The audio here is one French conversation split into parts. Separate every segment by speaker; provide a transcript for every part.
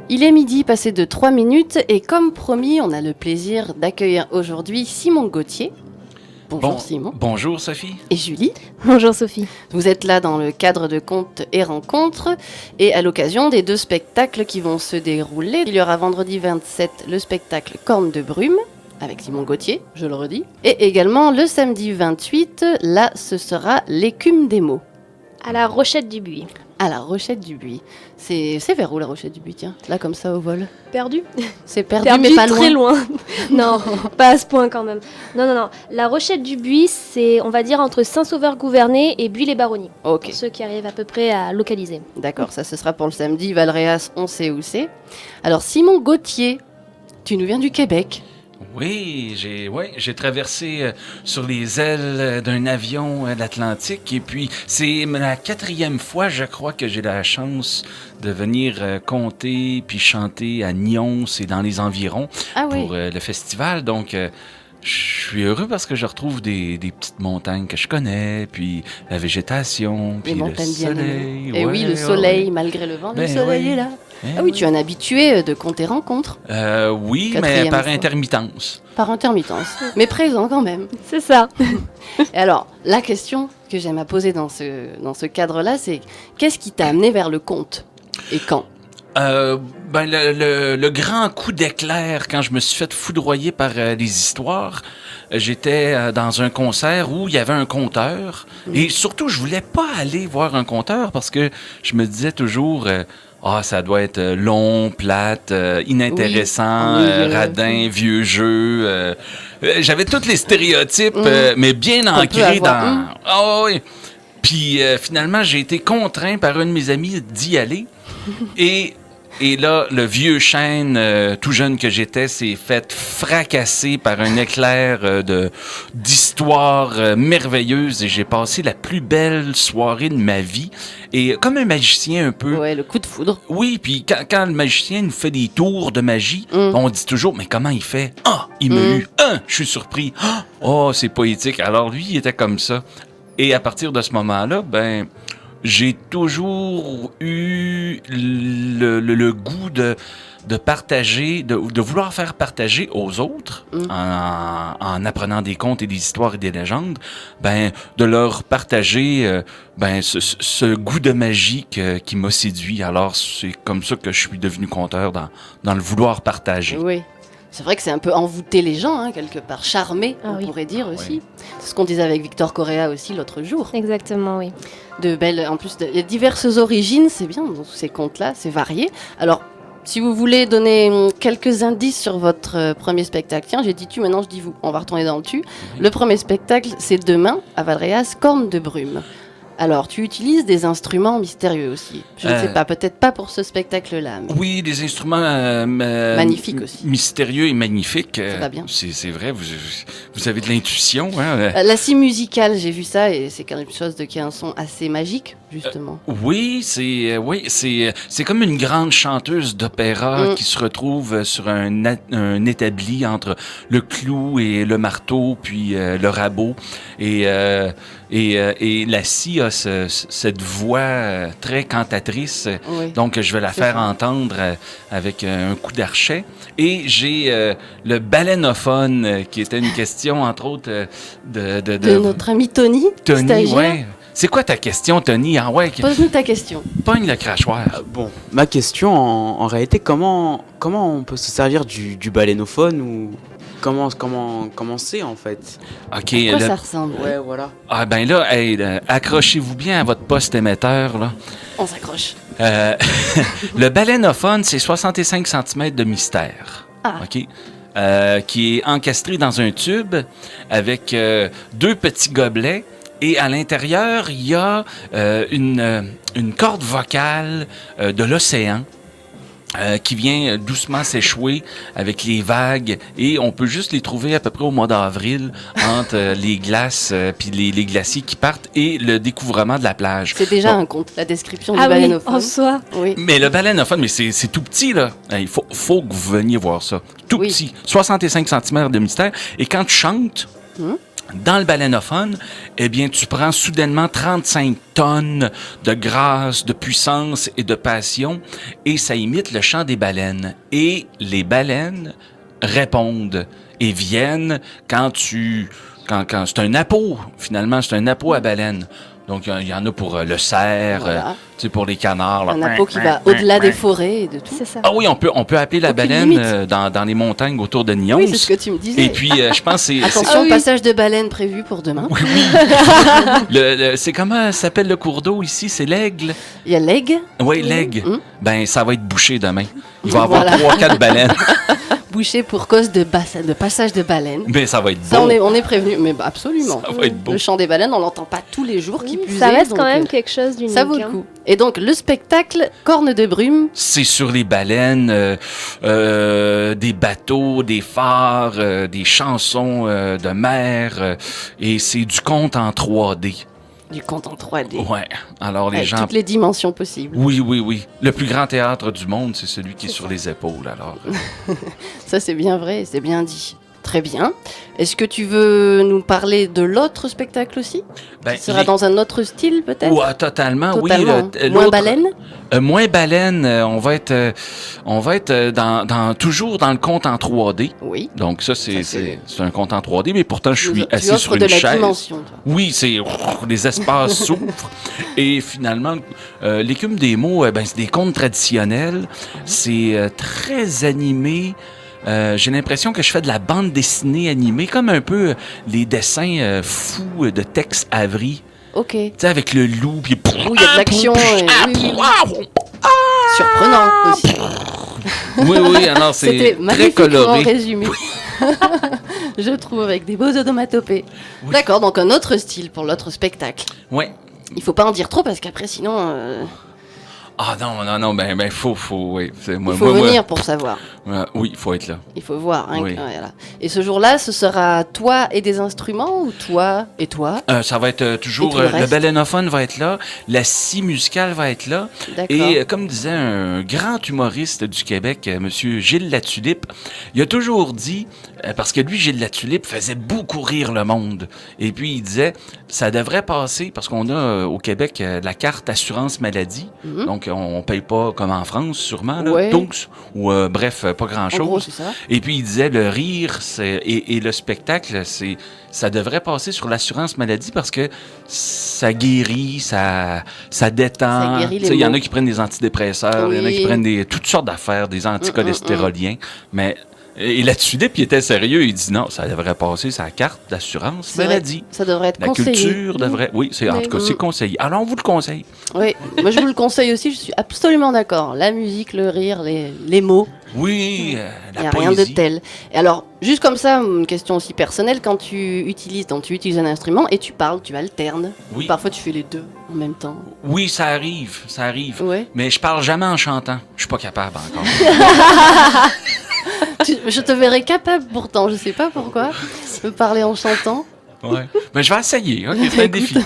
Speaker 1: Il est midi, passé de 3 minutes, et comme promis, on a le plaisir d'accueillir aujourd'hui Simon Gauthier. Bonjour Simon.
Speaker 2: Bonjour Sophie.
Speaker 1: Et Julie.
Speaker 3: Bonjour Sophie.
Speaker 1: Vous êtes là dans le cadre de Contes et Rencontres, et à l'occasion des 2 spectacles qui vont se dérouler. Il y aura vendredi 27 le spectacle Cornes de brume, avec Simon Gauthier, je le redis. Et également le samedi 28, là ce sera l'écume des mots.
Speaker 3: À la Rochette du Buis.
Speaker 1: À la Rochette du Buis. C'est vers où la Rochette du Buis, tiens? Là comme ça au vol.
Speaker 3: Perdu.
Speaker 1: C'est perdu mais pas
Speaker 3: très
Speaker 1: loin.
Speaker 3: loin. Non, pas à ce point quand même. Non. La Rochette du Buis, c'est, on va dire, entre Saint-Sauveur-Gouvernay et Buis-les-Baronnies.
Speaker 1: Ok.
Speaker 3: Pour ceux qui arrivent à peu près à localiser.
Speaker 1: D'accord, ça ce sera pour le samedi. Valréas, on sait où c'est. Alors Simon Gauthier, tu nous viens du Québec.
Speaker 2: Oui, j'ai traversé sur les ailes d'un avion l'Atlantique et puis c'est la 4e fois, je crois, que j'ai la chance de venir conter puis chanter à Nyons et dans les environs pour le festival. Donc, je suis heureux parce que je retrouve des petites montagnes que je connais, puis la végétation, puis le soleil.
Speaker 1: Et oui, le soleil, malgré le vent, le soleil est là. Tu es un habitué de Contes et Rencontres.
Speaker 2: Oui, mais par intermittence.
Speaker 1: Par intermittence, mais présent quand même.
Speaker 3: C'est ça.
Speaker 1: Et alors, la question que j'aime à poser dans ce cadre-là, c'est qu'est-ce qui t'a amené vers le conte et quand?
Speaker 2: Le grand coup d'éclair quand je me suis fait foudroyer par les histoires. J'étais dans un concert où il y avait un conteur et surtout je voulais pas aller voir un conteur parce que je me disais toujours ça doit être long, plate, inintéressant, radin, vieux jeu. J'avais tous les stéréotypes mais bien ancrés dans oui. Puis finalement j'ai été contraint par un de mes amis d'y aller et là, le vieux chêne, tout jeune que j'étais, s'est fait fracasser par un éclair d'histoire merveilleuse et j'ai passé la plus belle soirée de ma vie. Et comme un magicien un peu.
Speaker 1: Ouais, le coup de foudre.
Speaker 2: Oui, puis quand le magicien nous fait des tours de magie, on dit toujours, mais comment il fait? Ah, il m'a eu. Je suis surpris. Oh, c'est poétique. Alors lui, il était comme ça. Et à partir de ce moment-là, j'ai toujours eu le goût de partager, de vouloir faire partager aux autres, en apprenant des contes et des histoires et des légendes, de leur partager ce goût de magie qui m'a séduit. Alors, c'est comme ça que je suis devenu conteur dans le vouloir partager.
Speaker 1: Oui. C'est vrai que c'est un peu envoûter les gens, quelque part. Charmer, on pourrait dire aussi.
Speaker 2: Oui.
Speaker 1: C'est ce qu'on disait avec Victor Correa aussi l'autre jour.
Speaker 3: Exactement, oui.
Speaker 1: En plus, il y a diverses origines, c'est bien, dans tous ces contes-là, c'est varié. Alors, si vous voulez donner quelques indices sur votre premier spectacle, tiens, j'ai dit tu, maintenant je dis vous, on va retourner dans le tu. Le premier spectacle, c'est demain, à Valréas, Cornes de brume. Alors, tu utilises des instruments mystérieux aussi. Je ne sais pas, peut-être pas pour ce spectacle-là. Mais...
Speaker 2: Oui, des instruments
Speaker 1: magnifiques aussi.
Speaker 2: Mystérieux et magnifiques.
Speaker 1: Ça va bien.
Speaker 2: C'est vrai, vous avez de l'intuition. Hein?
Speaker 1: La scie musicale, j'ai vu ça, et c'est quelque chose qui a un son assez magique, justement.
Speaker 2: Oui, c'est comme une grande chanteuse d'opéra qui se retrouve sur un établi entre le clou et le marteau, puis le rabot. Et la scie a cette voix très cantatrice, donc je vais la faire entendre avec un coup d'archet. Et j'ai le balénophone, qui était une question, entre autres, de
Speaker 1: notre ami Tony, stagiaire.
Speaker 2: Ouais. C'est quoi ta question, Tony?
Speaker 1: Pose-nous ta question.
Speaker 2: Pogne le crachoir.
Speaker 4: Ma question, en réalité, comment on peut se servir du balénophone ou... Comment c'est en fait?
Speaker 2: OK.
Speaker 1: À quoi ça ressemble?
Speaker 4: Ouais, voilà.
Speaker 2: Accrochez-vous bien à votre poste émetteur, là.
Speaker 1: On s'accroche.
Speaker 2: Le balénophone, c'est 65 cm de mystère. OK? Qui est encastré dans un tube avec 2 petits gobelets. Et à l'intérieur, il y a une corde vocale de l'océan. Qui vient doucement s'échouer avec les vagues et on peut juste les trouver à peu près au mois d'avril entre les glaces puis les glaciers qui partent et le découvrement de la plage.
Speaker 1: C'est déjà un conte, la description du balénophone.
Speaker 3: En soi.
Speaker 1: Oui.
Speaker 2: Mais le balénophone, mais c'est tout petit là. Il faut que vous veniez voir ça. Tout petit, 65 cm de mystère. Et quand tu chantes, Dans le balénophone, eh bien, tu prends soudainement 35 tonnes de grâce, de puissance et de passion, et ça imite le chant des baleines. Et les baleines répondent et viennent quand c'est un appôt, finalement, c'est un appôt à baleine. Donc, il y en a pour le cerf,
Speaker 1: Voilà.
Speaker 2: pour les canards. Là.
Speaker 1: Un appôt qui va au-delà des forêts et de tout.
Speaker 3: C'est ça.
Speaker 2: Ah oui, on peut appeler la
Speaker 1: Aucune
Speaker 2: baleine
Speaker 1: limite.
Speaker 2: dans les montagnes autour de Nyons.
Speaker 1: Oui, c'est ce que tu me disais.
Speaker 2: Et puis, je pense que c'est...
Speaker 1: Attention,
Speaker 3: Ah oui.
Speaker 1: passage de baleine prévu pour demain.
Speaker 2: Oui, oui. C'est comment s'appelle le cours d'eau ici? C'est l'Aigle?
Speaker 1: Il y a l'aigle,
Speaker 2: Oui, l'Aigle.
Speaker 1: Mhm.
Speaker 2: Ben, ça va être bouché demain. Il va y avoir
Speaker 1: Voilà.
Speaker 2: 3-4 baleines.
Speaker 1: bouché pour cause de passage de baleine.
Speaker 2: Mais ça va être
Speaker 1: Ça,
Speaker 2: beau.
Speaker 1: on est prévenu, mais absolument.
Speaker 2: Ça va être beau.
Speaker 1: Le chant des baleines, on l'entend pas tous les jours, qui
Speaker 3: Oui,
Speaker 1: plus
Speaker 3: ça
Speaker 1: est,
Speaker 3: reste
Speaker 1: donc,
Speaker 3: quand même quelque chose d'unique.
Speaker 1: ça vaut le
Speaker 3: hein.
Speaker 1: coup. Et donc, le spectacle Cornes de brume,
Speaker 2: C'est sur les baleines, des bateaux, des phares, des chansons de mer. Et c'est du conte en 3D.
Speaker 1: du conte en 3D,
Speaker 2: Ouais. Alors, les
Speaker 1: avec
Speaker 2: gens...
Speaker 1: toutes les dimensions possibles.
Speaker 2: Oui, oui, oui. Le plus grand théâtre du monde, c'est celui qui est sur les épaules. Alors,
Speaker 1: Ça, c'est bien vrai, c'est bien dit. Très bien. Est-ce que tu veux nous parler de l'autre spectacle aussi?
Speaker 2: ben,
Speaker 1: Qui sera dans un autre style, peut-être?
Speaker 2: Ouais, totalement,
Speaker 1: Totalement.
Speaker 2: oui.
Speaker 1: Moins
Speaker 2: l'autre-
Speaker 1: baleine?
Speaker 2: Moins baleine. On va être toujours dans le conte en 3D.
Speaker 1: Oui.
Speaker 2: Donc ça,
Speaker 1: Ça, c'est-
Speaker 2: c'est un conte en 3D, mais pourtant, je suis
Speaker 1: tu
Speaker 2: assis
Speaker 1: offres
Speaker 2: sur une
Speaker 1: de la
Speaker 2: chaise.
Speaker 1: dimension, toi.
Speaker 2: Oui, les espaces s'ouvrent. Et finalement, l'écume des mots, ben, c'est des contes traditionnels. C'est très animé. J'ai l'impression que je fais de la bande dessinée animée, comme un peu les dessins fous de Tex Avery.
Speaker 1: Ok.
Speaker 2: Tu sais, avec le loup, puis...
Speaker 1: Où il y a de l'action, oui, oui, oui. Surprenant aussi.
Speaker 2: Oui, oui, alors
Speaker 1: C'était
Speaker 2: c'est très
Speaker 1: magnifiquement
Speaker 2: coloré.
Speaker 1: résumé. Je trouve, avec des beaux onomatopées.
Speaker 2: Oui.
Speaker 1: D'accord, donc un autre style pour l'autre spectacle.
Speaker 2: Ouais.
Speaker 1: Il faut pas en dire trop parce qu'après, sinon,
Speaker 2: Ah non, ben faut, oui.
Speaker 1: il faut venir pour savoir.
Speaker 2: Oui, il faut être là.
Speaker 1: Il faut voir. Hein,
Speaker 2: Oui.
Speaker 1: voilà. Et ce jour-là, ce sera toi et des instruments ou toi et toi?
Speaker 2: Ça va être toujours...
Speaker 1: Et tout le
Speaker 2: le
Speaker 1: reste?
Speaker 2: balénophone va être là, la scie musicale va être là,
Speaker 1: D'accord.
Speaker 2: et comme disait un grand humoriste du Québec, Monsieur Gilles Latulippe, il a toujours dit, parce que lui, Gilles Latulippe, faisait beaucoup rire le monde, et puis il disait, ça devrait passer, parce qu'on a au Québec la carte assurance maladie,
Speaker 1: Mhm.
Speaker 2: donc on paye pas comme en France, sûrement, là,
Speaker 1: Ouais.
Speaker 2: donc, ou bref, pas
Speaker 1: En gros,
Speaker 2: grand-chose.
Speaker 1: c'est ça.
Speaker 2: Et puis il disait le rire et le spectacle, ça devrait passer sur l'assurance maladie parce que ça guérit, ça détend.
Speaker 1: Ça guérit les
Speaker 2: Tu sais, il y en a
Speaker 1: maux.
Speaker 2: qui prennent des antidépresseurs, il y en a qui
Speaker 1: Oui.
Speaker 2: prennent toutes sortes d'affaires, des anticholestéroliens. Mais et là-dessus, il était sérieux, il dit non, ça devrait passer sa carte d'assurance
Speaker 1: C'est vrai,
Speaker 2: maladie.
Speaker 1: ça devrait être
Speaker 2: La
Speaker 1: conseillé.
Speaker 2: culture devrait. Oui, en
Speaker 3: Mais
Speaker 2: tout cas,
Speaker 1: oui.
Speaker 2: c'est conseillé. Alors, on vous le conseille.
Speaker 1: Oui, moi je vous le conseille aussi, je suis absolument d'accord. La musique, le rire, les mots,
Speaker 2: Oui,
Speaker 1: il
Speaker 2: la
Speaker 1: n'y a
Speaker 2: poésie.
Speaker 1: rien de tel. Et alors, juste comme ça, une question aussi personnelle, quand tu utilises un instrument et tu parles, tu alternes.
Speaker 2: Oui.
Speaker 1: Parfois tu fais les deux en même temps.
Speaker 2: Oui, ça arrive, ça arrive.
Speaker 1: Ouais.
Speaker 2: Mais je parle jamais en chantant. Je suis pas capable encore.
Speaker 1: Je te verrais capable pourtant, je sais pas pourquoi, de parler en chantant.
Speaker 2: Ouais. Mais je vais essayer. OK, c'est un défi.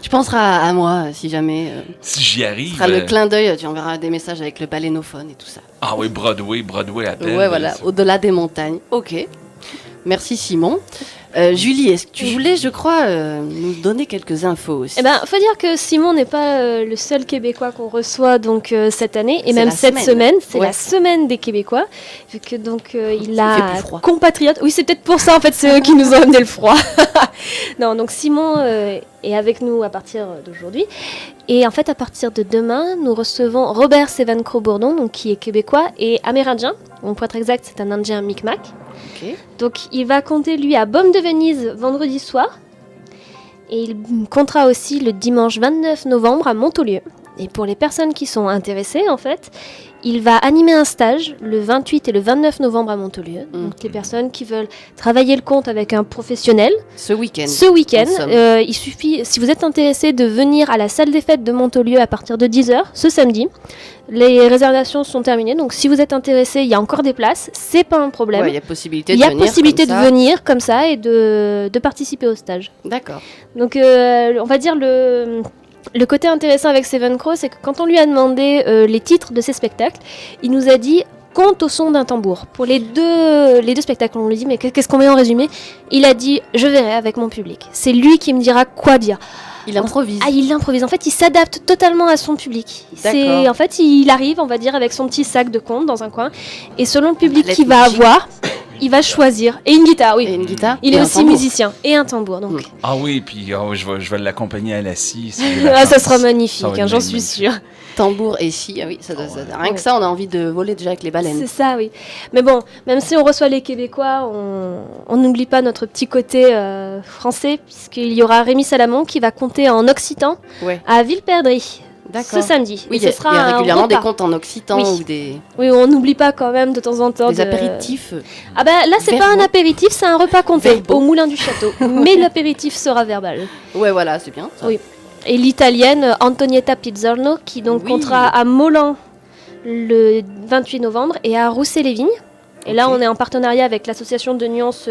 Speaker 1: Tu penseras à moi si jamais.
Speaker 2: Si j'y arrive.
Speaker 1: Ce sera le clin d'œil, tu enverras des messages avec le balénophone et tout ça.
Speaker 2: Ah oui, Broadway appelle.
Speaker 1: Ouais, voilà, au-delà des montagnes. Ok. Merci Simon. Julie, est-ce que tu voulais, je crois, nous donner quelques infos aussi?
Speaker 3: Eh ben, faut dire que Simon n'est pas le seul Québécois qu'on reçoit donc cette année et
Speaker 1: C'est
Speaker 3: même
Speaker 1: la
Speaker 3: cette
Speaker 1: semaine.
Speaker 3: semaine, c'est
Speaker 1: Ouais.
Speaker 3: la semaine des Québécois, vu que donc il
Speaker 1: fait
Speaker 3: a
Speaker 1: plus froid.
Speaker 3: compatriotes. Oui, c'est peut-être pour ça en fait, c'est eux qui nous ont amené le froid. Non, donc Simon est avec nous à partir d'aujourd'hui et en fait à partir de demain, nous recevons Robert Sévancro-Bourdon, donc qui est québécois et amérindien. Donc pour être exact, c'est un Indien Micmac.
Speaker 1: Ok.
Speaker 3: Donc il va compter lui à Baume de Venise vendredi soir et il comptera aussi le dimanche 29 novembre à Montaulieu. Et pour les personnes qui sont intéressées en fait, il va animer un stage le 28 et le 29 novembre à Montaulieu. Donc les personnes qui veulent travailler le conte avec un professionnel
Speaker 1: Ce week-end.
Speaker 3: ce week-end,
Speaker 1: en somme.
Speaker 3: il suffit, si vous êtes intéressé, de venir à la salle des fêtes de Montaulieu à partir de 10h ce samedi. Les réservations sont terminées, donc si vous êtes intéressé, il y a encore des places, c'est pas un problème.
Speaker 1: Ouais, il y a possibilité
Speaker 3: Il
Speaker 1: de
Speaker 3: y a
Speaker 1: venir.
Speaker 3: possibilité
Speaker 1: comme
Speaker 3: de
Speaker 1: ça.
Speaker 3: venir comme ça et de participer au stage.
Speaker 1: D'accord.
Speaker 3: Donc on va dire le côté intéressant avec Seven Crow, c'est que quand on lui a demandé les titres de ses spectacles, il nous a dit conte au son d'un tambour. Pour les deux spectacles, on lui dit mais qu'est-ce qu'on met en résumé? Il a dit je verrai avec mon public. C'est lui qui me dira quoi dire.
Speaker 1: Il improvise.
Speaker 3: Ah, il improvise. En fait, il s'adapte totalement à son public.
Speaker 1: D'accord.
Speaker 3: En fait, il arrive, on va dire, avec son petit sac de contes dans un coin. Et selon le public
Speaker 1: lettre
Speaker 3: qu'il va
Speaker 1: magique.
Speaker 3: avoir, il va choisir. Et une guitare, oui.
Speaker 1: Et une guitare.
Speaker 3: Il
Speaker 1: et
Speaker 3: est
Speaker 1: un
Speaker 3: aussi
Speaker 1: tambour.
Speaker 3: musicien. Et un tambour, donc.
Speaker 2: Ah oui, puis je vais l'accompagner à la scie.
Speaker 3: Ah, ça sera magnifique,
Speaker 2: Ça va être
Speaker 3: j'en suis
Speaker 2: magnifique.
Speaker 3: sûre.
Speaker 1: Tambour et scie. Ah oui, rien que ça, on a envie de voler déjà avec les baleines.
Speaker 3: C'est ça, oui. Mais bon, même si on reçoit les Québécois, on n'oublie pas notre petit côté français, puisqu'il y aura Rémi Salamon qui va compter en occitan
Speaker 1: Ouais.
Speaker 3: à Villeperdry.
Speaker 1: D'accord.
Speaker 3: Ce samedi.
Speaker 1: Oui,
Speaker 3: Et
Speaker 1: il y a
Speaker 3: ce sera
Speaker 1: il y a
Speaker 3: un
Speaker 1: régulièrement des
Speaker 3: repas.
Speaker 1: contes en occitan
Speaker 3: Oui.
Speaker 1: ou des
Speaker 3: Oui, on n'oublie pas quand même de temps en temps.
Speaker 1: apéritifs.
Speaker 3: Ah ben là, c'est pas
Speaker 1: verbaux.
Speaker 3: un apéritif, c'est un repas compté
Speaker 1: Verbaux.
Speaker 3: au Moulin du Château. Mais l'apéritif sera verbal.
Speaker 1: Ouais, voilà, c'est bien. ça.
Speaker 3: Oui. Et l'italienne Antonietta Pizzorno qui donc
Speaker 1: Oui.
Speaker 3: comptera à Molan le 28 novembre et à Rousset-les-Vignes. Et là,
Speaker 1: Ok.
Speaker 3: on est en partenariat avec l'association de Nuance,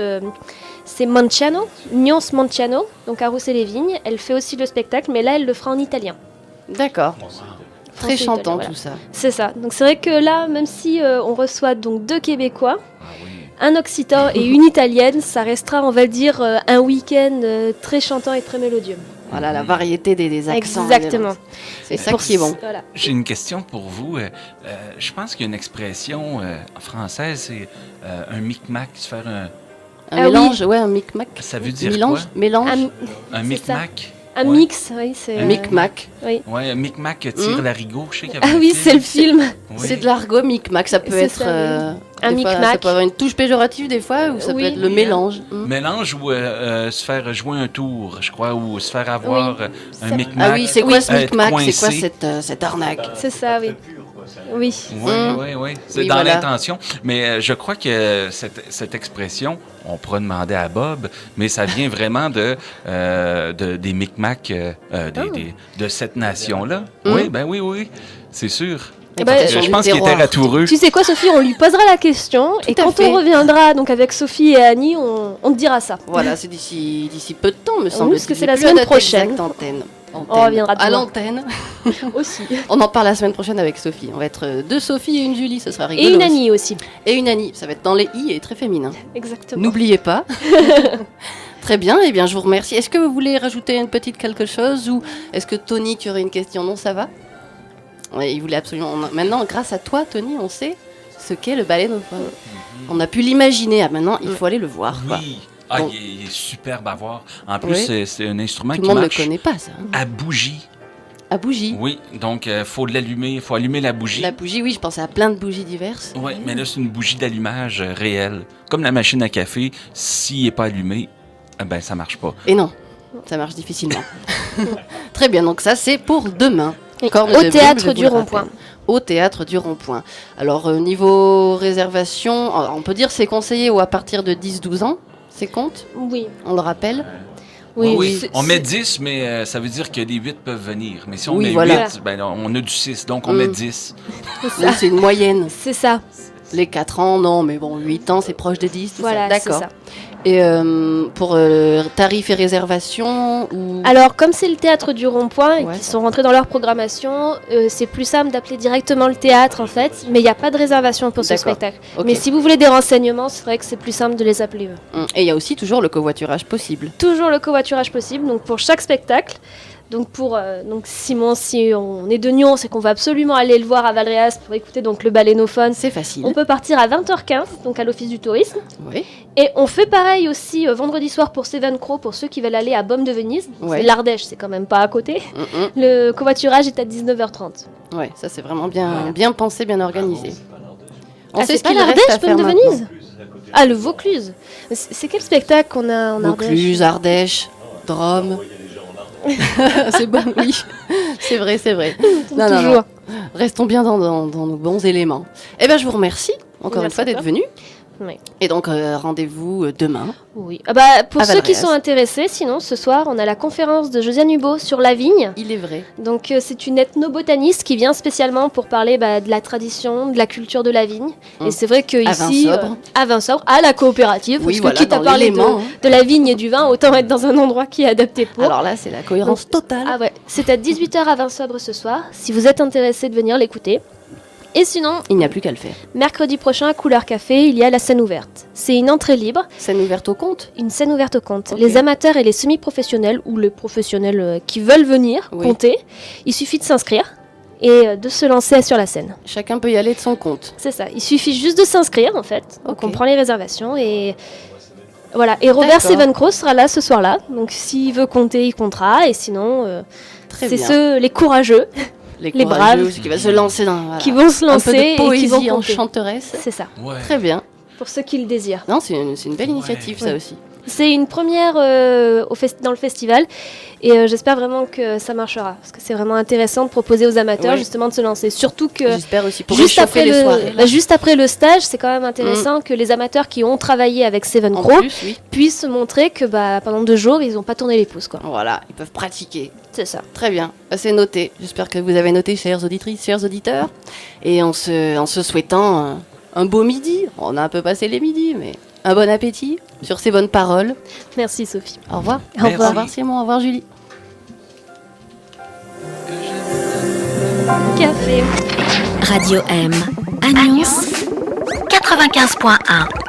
Speaker 3: c'est Manciano, Nuance Manciano, donc à Rousset-les-Vignes. Elle fait aussi le spectacle, mais là, elle le fera en italien.
Speaker 1: D'accord. Très
Speaker 3: Français,
Speaker 1: chantant
Speaker 3: italien,
Speaker 1: tout ça.
Speaker 3: C'est ça. Donc c'est vrai que là, même si on reçoit donc 2 Québécois,
Speaker 2: Ah oui.
Speaker 3: un occitan et une italienne, ça restera, on va le dire, un week-end très chantant et très mélodieux.
Speaker 1: Voilà, la variété des accents.
Speaker 3: Exactement.
Speaker 1: C'est ça
Speaker 3: Pour
Speaker 1: qui est bon.
Speaker 3: Voilà.
Speaker 2: J'ai une question pour vous. Je pense qu'il y a une expression française, c'est un micmac, se faire un...
Speaker 1: Un
Speaker 3: Ah
Speaker 1: mélange, ouais, un micmac.
Speaker 2: Ça veut dire
Speaker 1: Mélange, mélange.
Speaker 3: Un,
Speaker 2: Un
Speaker 3: c'est ça.
Speaker 2: micmac?
Speaker 3: un
Speaker 2: Ouais.
Speaker 3: mix, oui, c'est.
Speaker 1: Un micmac.
Speaker 3: Oui.
Speaker 2: Ouais, un micmac tire l'arigot, je sais qu'il y avait
Speaker 3: Ah
Speaker 2: un
Speaker 3: oui,
Speaker 2: film.
Speaker 3: c'est le film.
Speaker 2: Oui.
Speaker 1: C'est de l'argot micmac. Ça peut
Speaker 3: C'est
Speaker 1: être
Speaker 3: ça, oui. Un
Speaker 1: des fois,
Speaker 3: micmac.
Speaker 1: ça peut avoir une touche péjorative des fois, ou ça
Speaker 3: Oui.
Speaker 1: peut être le mélange.
Speaker 2: Mélange ou se faire jouer un tour, je crois, ou se faire avoir un
Speaker 3: Ça-
Speaker 2: micmac.
Speaker 1: Ah oui, c'est quoi ce
Speaker 2: être
Speaker 1: micmac? C'est quoi
Speaker 2: coincé.
Speaker 1: cette arnaque?
Speaker 3: C'est ça, oui. Oui.
Speaker 2: Oui,
Speaker 1: Mm.
Speaker 2: oui, oui. C'est
Speaker 1: Oui,
Speaker 2: dans
Speaker 1: voilà.
Speaker 2: l'intention. Mais je crois que cette expression, on pourra demander à Bob, mais ça vient vraiment des Micmacs de cette nation-là.
Speaker 1: Mm.
Speaker 2: Oui, ben oui, oui, c'est sûr.
Speaker 1: Et
Speaker 3: ben,
Speaker 1: parce que
Speaker 2: Je
Speaker 1: du
Speaker 2: pense qu'il était
Speaker 1: terroir.
Speaker 2: ratoureux.
Speaker 3: Tu sais quoi, Sophie, on lui posera la question et
Speaker 1: à
Speaker 3: quand
Speaker 1: fait.
Speaker 3: on reviendra donc avec Sophie et Annie, on te dira ça.
Speaker 1: Voilà, c'est d'ici peu de temps, me semble-t-il.
Speaker 3: parce que c'est la
Speaker 1: J'ai plus
Speaker 3: semaine
Speaker 1: date
Speaker 3: prochaine.
Speaker 1: exacte antenne.
Speaker 3: On reviendra
Speaker 1: à
Speaker 3: demain.
Speaker 1: l'antenne.
Speaker 3: Aussi.
Speaker 1: On en parle la semaine prochaine avec Sophie. On va être deux Sophie et une Julie, ce sera rigolo.
Speaker 3: Et une
Speaker 1: aussi.
Speaker 3: Annie aussi.
Speaker 1: Et une Annie. Ça va être dans les i et très féminin.
Speaker 3: Exactement.
Speaker 1: N'oubliez pas. Très bien, eh bien je vous remercie. Est-ce que vous voulez rajouter une petite quelque chose ou est-ce que Tony, tu aurais une question? Non, ça va? Oui, il voulait absolument. Maintenant, grâce à toi, Tony, on sait ce qu'est le balénophone. On a pu l'imaginer. Ah, maintenant, il faut aller le voir. Quoi.
Speaker 2: Oui. Ah,
Speaker 1: Bon.
Speaker 2: il est superbe à voir. En plus,
Speaker 1: Oui.
Speaker 2: c'est un instrument
Speaker 1: Tout
Speaker 2: qui
Speaker 1: le monde ne le
Speaker 2: marche
Speaker 1: connaît pas, ça.
Speaker 2: à bougie.
Speaker 1: À bougie.
Speaker 2: Oui, donc faut l'allumer, il faut allumer la bougie.
Speaker 1: La bougie, oui, je pensais à plein de bougies diverses.
Speaker 2: Oui, mais là, c'est une bougie d'allumage réelle. Comme la machine à café, s'il n'est pas allumé, ben ça marche pas.
Speaker 1: Et non, ça marche difficilement. Très bien, donc ça c'est pour demain. Corne de
Speaker 3: Au
Speaker 1: Brume,
Speaker 3: théâtre
Speaker 1: je vous
Speaker 3: du
Speaker 1: le
Speaker 3: Rond-Point.
Speaker 1: rappelle. Au théâtre du Rond-Point. Alors niveau réservation, on peut dire c'est conseillé ou à partir de 10-12 ans, c'est compte,
Speaker 3: Oui.
Speaker 1: on le rappelle.
Speaker 3: Oui,
Speaker 2: Oui,
Speaker 3: c'est-
Speaker 2: on met
Speaker 3: c'est-
Speaker 2: 10, mais ça veut dire que les 8 peuvent venir. Mais si on
Speaker 1: Oui,
Speaker 2: met
Speaker 1: voilà.
Speaker 2: 8, ben, on a du 6, donc on met 10.
Speaker 1: Oui, c'est une moyenne.
Speaker 3: C'est ça.
Speaker 1: Les 4 ans, non, mais bon, 8 ans, c'est proche de 10. tout ça.
Speaker 3: Voilà, c'est
Speaker 1: D'accord.
Speaker 3: ça.
Speaker 1: Et pour tarifs et réservations ou...
Speaker 3: Alors, comme c'est le théâtre du Rond-Point et
Speaker 1: Ouais.
Speaker 3: qu'ils sont rentrés dans leur programmation, c'est plus simple d'appeler directement le théâtre en fait, mais il n'y a pas de réservation pour ce
Speaker 1: D'accord.
Speaker 3: spectacle.
Speaker 1: Ok.
Speaker 3: Mais si vous voulez des renseignements, c'est vrai que c'est plus simple de les appeler eux.
Speaker 1: Et il y a aussi toujours le covoiturage possible.
Speaker 3: Toujours le covoiturage possible, donc pour chaque spectacle. Donc pour donc Simon, si on est de Nyon, c'est qu'on va absolument aller le voir à Valréas pour écouter donc le balénophone.
Speaker 1: C'est facile.
Speaker 3: On peut partir à 20h15, donc à l'office du tourisme.
Speaker 1: Oui.
Speaker 3: Et on fait pareil aussi vendredi soir pour Seven Crow, pour ceux qui veulent aller à Baume de Venise.
Speaker 1: Ouais.
Speaker 3: C'est l'Ardèche, c'est quand même pas à côté. Le covoiturage est à 19h30.
Speaker 1: Ouais, ça c'est vraiment bien pensé, bien organisé. On
Speaker 3: Ah,
Speaker 1: sait
Speaker 3: c'est
Speaker 1: ce
Speaker 3: pas
Speaker 1: qu'il reste
Speaker 3: l'Ardèche,
Speaker 1: à faire
Speaker 3: Baume de
Speaker 1: maintenant.
Speaker 3: Venise Ah, le Vaucluse. C'est quel spectacle qu'on a en Ardèche
Speaker 1: Vaucluse, Ardèche, Drôme. C'est bon, oui. C'est vrai, c'est vrai. Non, non,
Speaker 3: Toujours.
Speaker 1: non. Restons bien dans nos bons éléments. Eh bien, je vous remercie encore
Speaker 3: Merci
Speaker 1: une fois
Speaker 3: à
Speaker 1: d'être
Speaker 3: toi.
Speaker 1: venu.
Speaker 3: Oui.
Speaker 1: Et donc, rendez-vous demain.
Speaker 3: Oui. Ah bah, pour
Speaker 1: À
Speaker 3: ceux qui
Speaker 1: Valréas.
Speaker 3: sont intéressés, sinon ce soir on a la conférence de Josiane Hubault sur la vigne.
Speaker 1: Il est vrai.
Speaker 3: Donc c'est une ethnobotaniste qui vient spécialement pour parler de la tradition, de la culture de la vigne.
Speaker 1: Hum.
Speaker 3: Et c'est vrai que
Speaker 1: À
Speaker 3: ici,
Speaker 1: Vinsobres.
Speaker 3: à Vinsobres, à la coopérative,
Speaker 1: Oui,
Speaker 3: parce
Speaker 1: voilà,
Speaker 3: que quitte à
Speaker 1: dans
Speaker 3: parler
Speaker 1: l'élément, hein.
Speaker 3: de la vigne et du vin, autant être dans un endroit qui est adapté pour.
Speaker 1: Alors là, c'est la cohérence totale.
Speaker 3: Ah ouais, c'est à 18h à Vinsobres ce soir. Si vous êtes intéressé de venir l'écouter. Et sinon,
Speaker 1: Il n'y a plus qu'à le faire.
Speaker 3: mercredi prochain, à Couleur Café, il y a la scène ouverte. C'est une entrée libre,
Speaker 1: Scène ouverte au compte.
Speaker 3: une scène ouverte au compte.
Speaker 1: Ok.
Speaker 3: Les amateurs et les semi-professionnels, ou les professionnels qui veulent venir
Speaker 1: Oui.
Speaker 3: compter, il suffit de s'inscrire et de se lancer sur la scène.
Speaker 1: Chacun peut y aller de son compte.
Speaker 3: C'est ça, il suffit juste de s'inscrire en fait. Donc
Speaker 1: Ok.
Speaker 3: on prend les réservations et voilà. Et Robert
Speaker 1: D'accord.
Speaker 3: Sevencross sera là ce soir-là. Donc s'il veut compter, il comptera. Et sinon,
Speaker 1: Très
Speaker 3: c'est
Speaker 1: bien.
Speaker 3: les courageux
Speaker 1: Les
Speaker 3: les
Speaker 1: courageux
Speaker 3: braves
Speaker 1: aussi qui va se lancer dans voilà.
Speaker 3: qui vont se
Speaker 1: un peu
Speaker 3: lancer
Speaker 1: de
Speaker 3: et qui
Speaker 1: poésie
Speaker 3: vont compter.
Speaker 1: enchanteresse.
Speaker 3: C'est ça,
Speaker 2: Ouais.
Speaker 1: Très bien.
Speaker 3: pour ceux qui le désirent.
Speaker 1: Non, c'est une belle initiative, ça
Speaker 3: Ouais.
Speaker 1: aussi.
Speaker 3: C'est une première dans le festival et j'espère vraiment que ça marchera parce que c'est vraiment intéressant de proposer aux amateurs
Speaker 1: Ouais.
Speaker 3: justement de se lancer. Surtout que
Speaker 1: J'espère aussi pour
Speaker 3: juste
Speaker 1: réchauffer
Speaker 3: après,
Speaker 1: les soirées. là.
Speaker 3: juste après le stage, c'est quand même intéressant que les amateurs qui ont travaillé avec Seven
Speaker 1: En
Speaker 3: Crow
Speaker 1: plus, oui.
Speaker 3: puissent se montrer que pendant 2 jours, ils n'ont pas tourné les pouces. Quoi.
Speaker 1: Voilà, ils peuvent pratiquer.
Speaker 3: C'est ça.
Speaker 1: Très bien, c'est noté. J'espère que vous avez noté, chères auditrices, chers auditeurs. Et en se souhaitant un beau midi, on a un peu passé les midis, mais un bon appétit sur ces bonnes paroles.
Speaker 3: Merci Sophie.
Speaker 1: Au revoir.
Speaker 3: Au revoir.
Speaker 1: Au revoir Simon, au revoir Julie.
Speaker 3: Café.
Speaker 5: Radio M. Annonce 95.1.